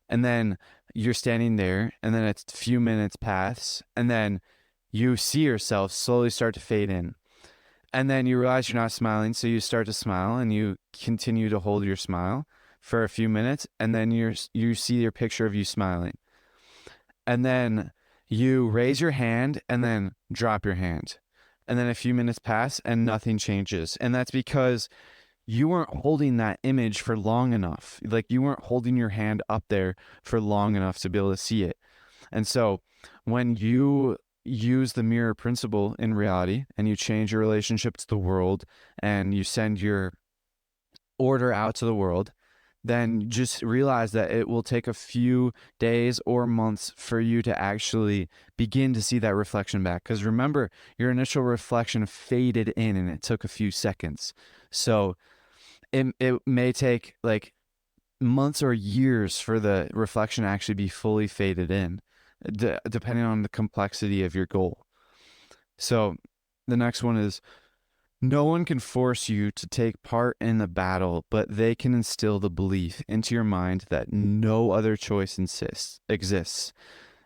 And then you're standing there and then a few minutes pass and then you see yourself slowly start to fade in. And then you realize you're not smiling. So you start to smile and you continue to hold your smile for a few minutes. And then you see your picture of you smiling. And then you raise your hand and then drop your hand. And then a few minutes pass and nothing changes. And that's because you weren't holding that image for long enough. Like you weren't holding your hand up there for long enough to be able to see it. And so when you use the mirror principle in reality and you change your relationship to the world and you send your order out to the world, then just realize that it will take a few days or months for you to actually begin to see that reflection back. Because remember, your initial reflection faded in and it took a few seconds. So it may take like months or years for the reflection to actually be fully faded in. depending on the complexity of your goal. So the next one is, no one can force you to take part in the battle, but they can instill the belief into your mind that no other choice exists.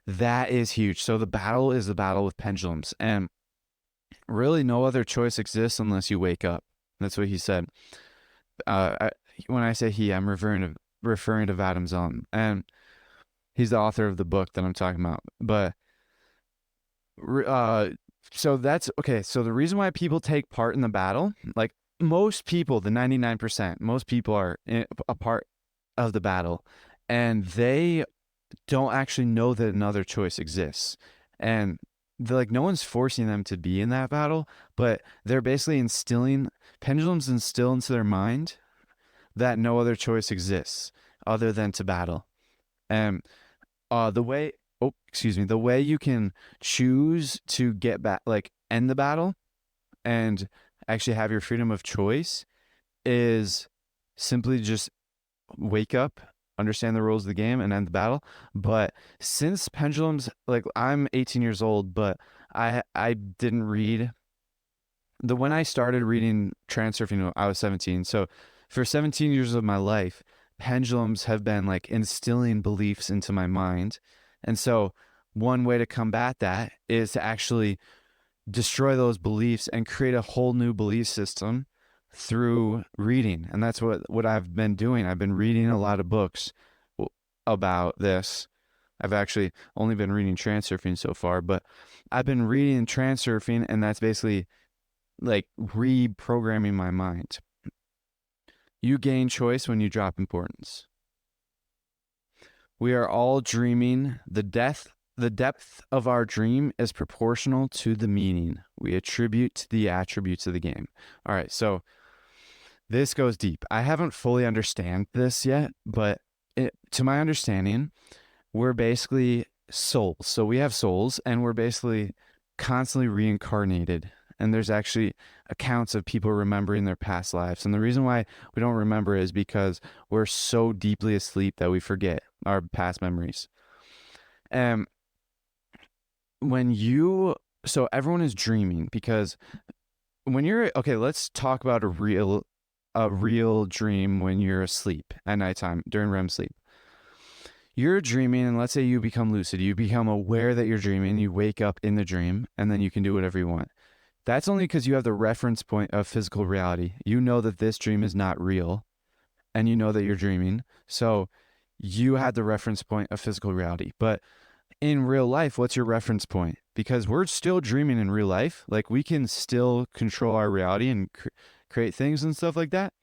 That is huge. So the battle is the battle with pendulums, and really no other choice exists unless you wake up. That's what he said. When I say he, I'm referring to Vadim Zeland, and he's the author of the book that I'm talking about. But so that's okay. So the reason why people take part in the battle, like most people, the 99%, most people are a part of the battle, and they don't actually know that another choice exists. And like no one's forcing them to be in that battle, but they're basically pendulums instill into their mind that no other choice exists other than to battle. And the way the way you can choose to get back, like end the battle and actually have your freedom of choice, is simply just wake up, understand the rules of the game, and end the battle. But since pendulums, like I'm 18 years old, but I didn't read when I started reading Transurfing, I was 17. So for 17 years of my life, pendulums have been like instilling beliefs into my mind. And so one way to combat that is to actually destroy those beliefs and create a whole new belief system through reading. And that's what I've been doing. I've been reading a lot of books about this. I've actually only been reading Transurfing so far, but I've been reading Transurfing, and that's basically like reprogramming my mind. You gain choice when you drop importance. We are all dreaming. The depth of our dream is proportional to the meaning we attribute to the attributes of the game. All right, so this goes deep. I haven't fully understand this yet, but to my understanding, we're basically souls. So we have souls, and we're basically constantly reincarnated. And there's actually accounts of people remembering their past lives. And the reason why we don't remember is because we're so deeply asleep that we forget our past memories. And so everyone is dreaming, because okay, let's talk about a real dream when you're asleep at nighttime during REM sleep. You're dreaming, and let's say you become lucid. You become aware that you're dreaming. You wake up in the dream, and then you can do whatever you want. That's only because you have the reference point of physical reality. You know that this dream is not real, and you know that you're dreaming. So you had the reference point of physical reality. But in real life, what's your reference point? Because we're still dreaming in real life. Like we can still control our reality and create things and stuff like that.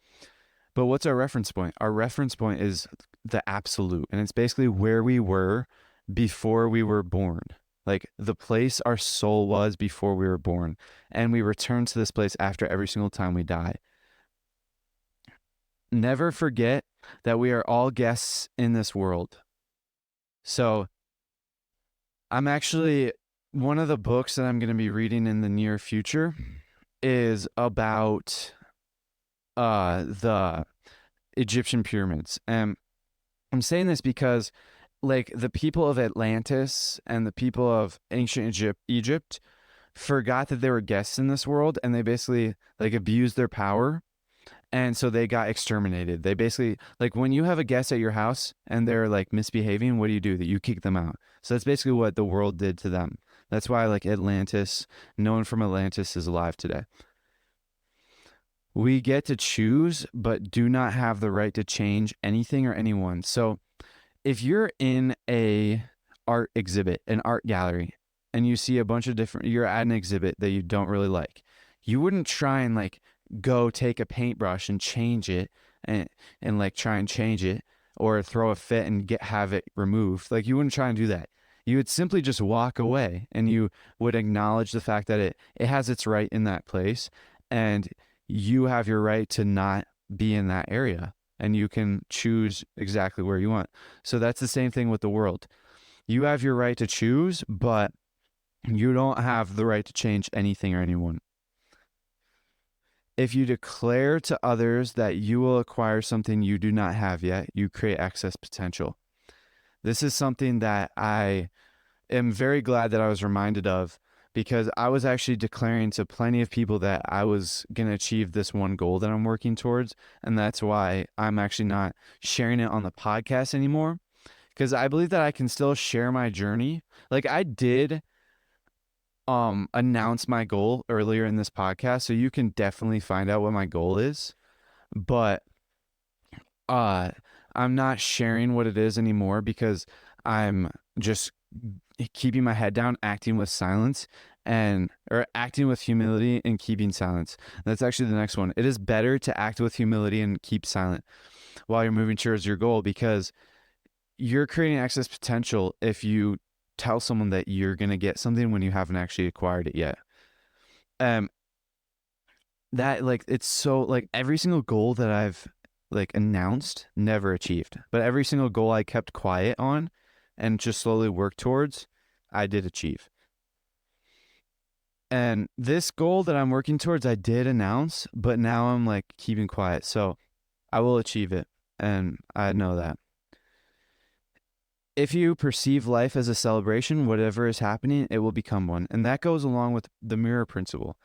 But what's our reference point? Our reference point is the absolute. And it's basically where we were before we were born. Like the place our soul was before we were born. And we return to this place after every single time we die. Never forget that we are all guests in this world. So I'm actually, one of the books that I'm going to be reading in the near future is about the Egyptian pyramids. And I'm saying this because like the people of Atlantis and the people of ancient Egypt forgot that they were guests in this world, and they basically like abused their power, and so they got exterminated. They basically, like when you have a guest at your house and they're like misbehaving, what do? That you kick them out. So that's basically what the world did to them. That's why like Atlantis, no one from Atlantis is alive today. We get to choose, but do not have the right to change anything or anyone. So if you're in a art exhibit, an art gallery, and you see a bunch of you're at an exhibit that you don't really like, you wouldn't try and like go take a paintbrush and change it and like try and change it, or throw a fit and have it removed. Like you wouldn't try and do that. You would simply just walk away, and you would acknowledge the fact that it has its right in that place, and you have your right to not be in that area, and you can choose exactly where you want. So that's the same thing with the world. You have your right to choose, but you don't have the right to change anything or anyone. If you declare to others that you will acquire something you do not have yet, you create excess potential. This is something that am very glad that I was reminded of, because I was actually declaring to plenty of people that I was going to achieve this one goal that I'm working towards. And that's why I'm actually not sharing it on the podcast anymore, because I believe that I can still share my journey. Like I did announce my goal earlier in this podcast, so you can definitely find out what my goal is. But uh I'm not sharing what it is anymore, because I'm just keeping my head down, acting with silence, or acting with humility and keeping silence. That's actually the next one. It is better to act with humility and keep silent while you're moving towards your goal, because you're creating excess potential if you tell someone that you're going to get something when you haven't actually acquired it yet. Um that, like, it's so, like, every single goal that I've like announced, never achieved, but every single goal I kept quiet on and just slowly worked towards, I did achieve. And this goal that I'm working towards, I did announce, but now I'm like keeping quiet. So I will achieve it. And I know that. If you perceive life as a celebration, whatever is happening, it will become one. And that goes along with the mirror principle.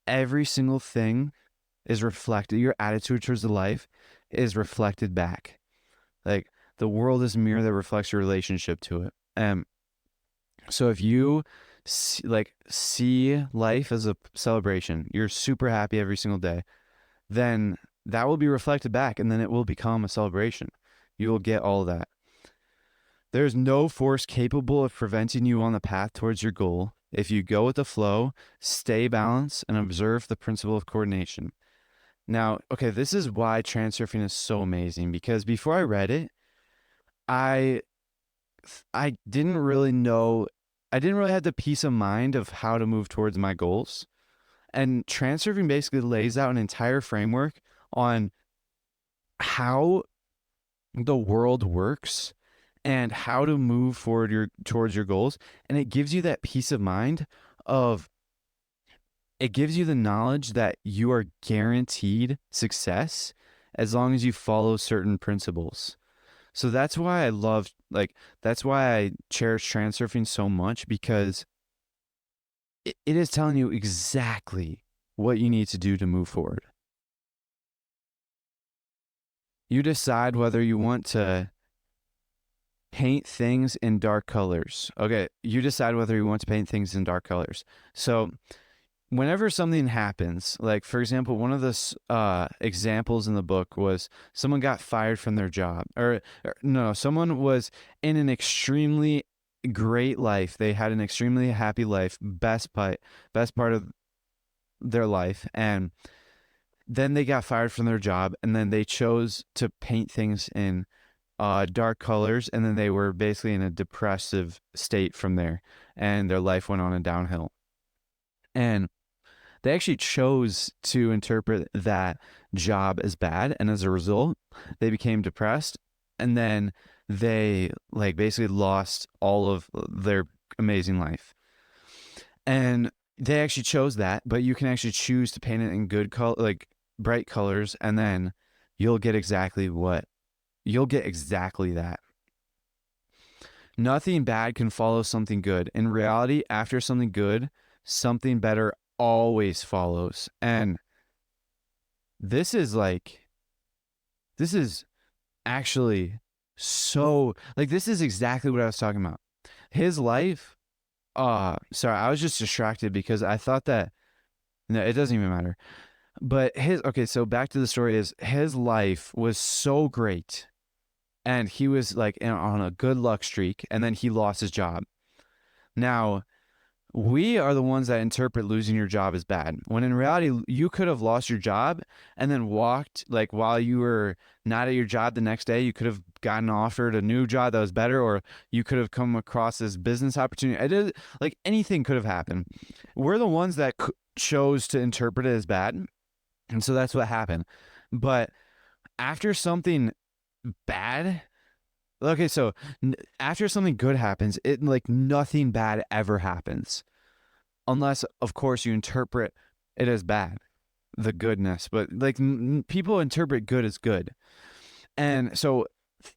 Every single thing is reflected. Your attitude towards the life is reflected back. Like the world is a mirror that reflects your relationship to it. So if you see life as a celebration, you're super happy every single day, then that will be reflected back, and then it will become a celebration. You will get all of that. There's no force capable of preventing you on the path towards your goal. If you go with the flow, stay balanced, and observe the principle of coordination. Now, okay, this is why transurfing is so amazing, because before I read it, I didn't really know, I didn't really have the peace of mind of how to move towards my goals. And transurfing basically lays out an entire framework on how the world works and how to move forward towards your goals. And it gives you that peace of mind of, it gives you the knowledge that you are guaranteed success as long as you follow certain principles. So that's why I love, like, that's why I cherish transurfing so much, because it is telling you exactly what you need to do to move forward. You decide whether you want to paint things in dark colors. Okay, you decide whether you want to paint things in dark colors. So whenever something happens, like for example, one of the examples in the book was someone got fired from their job, or no, someone was in an extremely great life. They had an extremely happy life, best part of their life, and then they got fired from their job, and then they chose to paint things in dark colors, and then they were basically in a depressive state from there, and their life went on a downhill. And they actually chose to interpret that job as bad, and as a result, they became depressed, and then they like basically lost all of their amazing life. And they actually chose that, but you can actually choose to paint it in good color, like bright colors, and then you'll get exactly that. Nothing bad can follow something good. In reality, after something good, something better always follows. And this is actually so, like, this is exactly what I was talking about. His life, sorry, I was just distracted because I thought that, no, it doesn't even matter. But okay, so back to the story, is his life was so great, and he was like on a good luck streak, and then he lost his job. Now, we are the ones that interpret losing your job as bad, when in reality, you could have lost your job and then walked, like, while you were not at your job the next day, you could have gotten offered a new job that was better, or you could have come across this business opportunity. Like, anything could have happened. We're the ones that chose to interpret it as bad. And so that's what happened. But after something bad, okay, so after something good happens, it, like, nothing bad ever happens, unless of course you interpret it as bad, the goodness. But like people interpret good as good, and so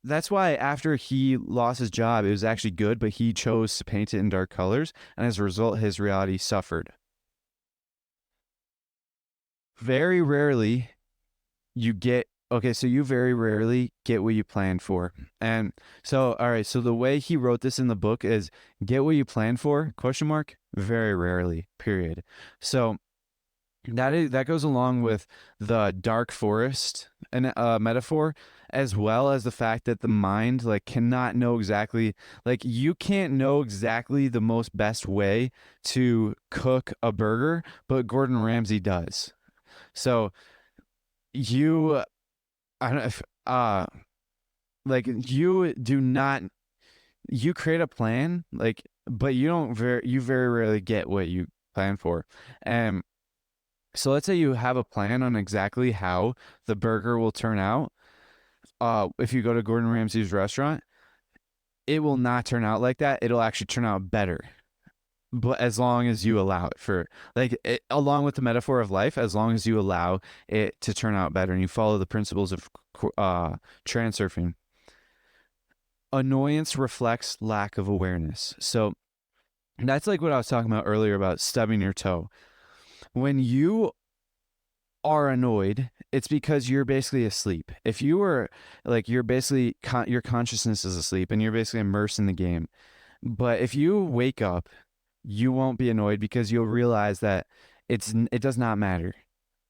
that's why after he lost his job, it was actually good, but he chose to paint it in dark colors, and as a result, his reality suffered. Very rarely you get okay, so you very rarely get what you planned for. And so all right, so the way he wrote this in the book is get what you planned for, question mark, very rarely, period. So that goes along with the dark forest and metaphor, as well as the fact that the mind like cannot know exactly, like you can't know exactly the most best way to cook a burger, but Gordon Ramsay does. So you I don't know if like you do not, you create a plan like, but you very rarely get what you plan for. And so let's say you have a plan on exactly how the burger will turn out. If you go to Gordon Ramsay's restaurant, it will not turn out like that. It'll actually turn out better. But as long as you allow it for along with the metaphor of life, as long as you allow it to turn out better and you follow the principles of transurfing. Annoyance reflects lack of awareness. So that's like what I was talking about earlier about stubbing your toe. When you are annoyed, it's because you're basically asleep. If you were like, you're basically, your consciousness is asleep and you're basically immersed in the game. But if you wake up, you won't be annoyed because you'll realize that it does not matter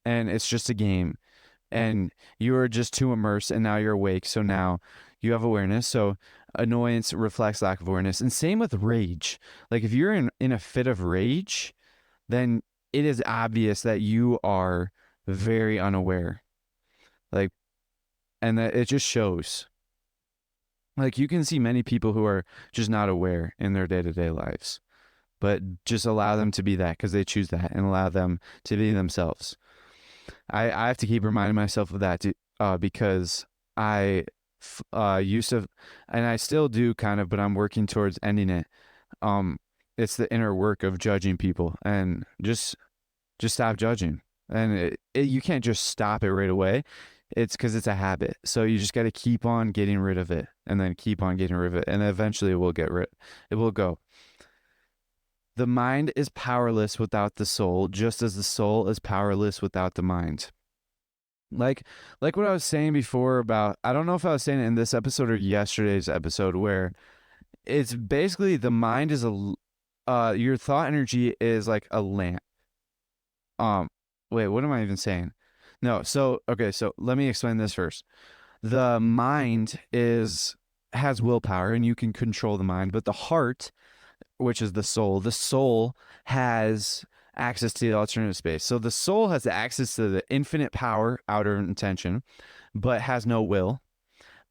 and it's just a game and you are just too immersed and now you're awake. So now you have awareness. So annoyance reflects lack of awareness. And same with rage. Like if you're in a fit of rage, then it is obvious that you are very unaware. Like, and that it just shows. Like you can see many people who are just not aware in their day-to-day lives, but just allow them to be that because they choose that and allow them to be themselves. I have to keep reminding myself of that because I used to, and I still do kind of, but I'm working towards ending it. It's the inner work of judging people and just stop judging. And you can't just stop it right away. It's because it's a habit. So you just got to keep on getting rid of it and then keep on getting rid of it. And eventually it will go. The mind is powerless without the soul, just as the soul is powerless without the mind. Like what I was saying before about, I don't know if I was saying it in this episode or yesterday's episode, where it's basically the mind is your thought energy is like a lamp. Wait, what am I even saying? No, so okay, so let me explain this first. The mind has willpower and you can control the mind, but the heart, which is the soul has access to the alternative space. So the soul has access to the infinite power, outer intention, but has no will.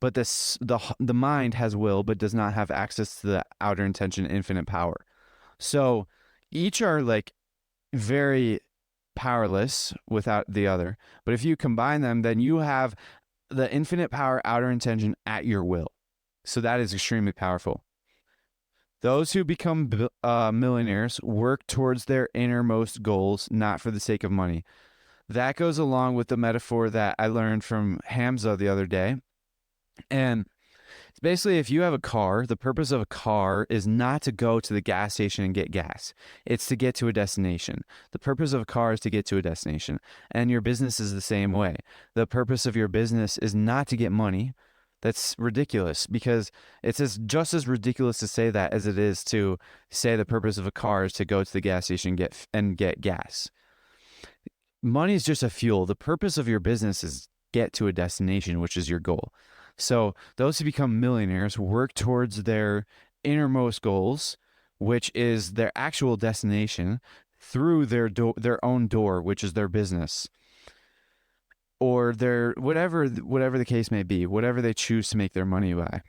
But the mind has will, but does not have access to the outer intention, infinite power. So each are like very powerless without the other. But if you combine them, then you have the infinite power, outer intention at your will. So that is extremely powerful. Those who become millionaires work towards their innermost goals, not for the sake of money. That goes along with the metaphor that I learned from Hamza the other day. And it's basically, if you have a car, the purpose of a car is not to go to the gas station and get gas. It's to get to a destination. The purpose of a car is to get to a destination. And your business is the same way. The purpose of your business is not to get money. That's ridiculous because it's just as ridiculous to say that as it is to say the purpose of a car is to go to the gas station and get gas. Money is just a fuel. The purpose of your business is get to a destination, which is your goal. So those who become millionaires work towards their innermost goals, which is their actual destination, through their own door, which is their business. Or their whatever the case may be, whatever they choose to make their money by.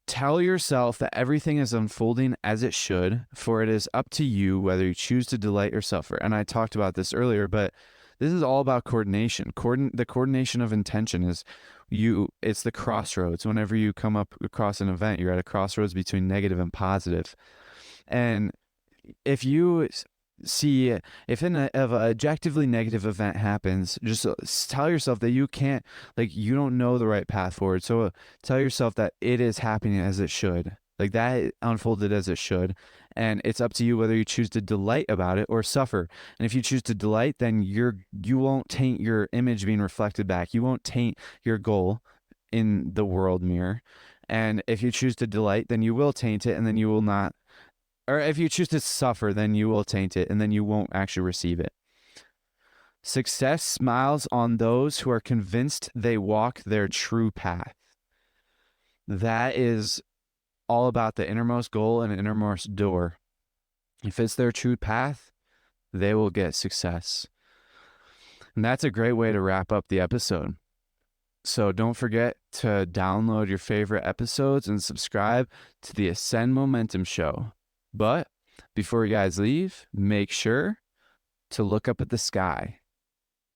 Tell yourself that everything is unfolding as it should, for it is up to you whether you choose to delight or suffer. And I talked about this earlier, but this is all about coordination. The coordination of intention is it's the crossroads. Whenever you come up across an event, you're at a crossroads between negative and positive. And if you see if an objectively negative event happens, just tell yourself that you can't, like, you don't know the right path forward. So tell yourself that it is happening as it should, like that unfolded as it should, and it's up to you whether you choose to delight about it or suffer. And if you choose to delight, then you won't taint your image being reflected back. You won't taint your goal in the world mirror. And if you choose to delight, then you will taint it, and then you will not, or if you choose to suffer, then you will taint it, and then you won't actually receive it. Success smiles on those who are convinced they walk their true path. That is all about the innermost goal and innermost door. If it's their true path, they will get success. And that's a great way to wrap up the episode. So don't forget to download your favorite episodes and subscribe to the Ascend Momentum Show. But before you guys leave, make sure to look up at the sky.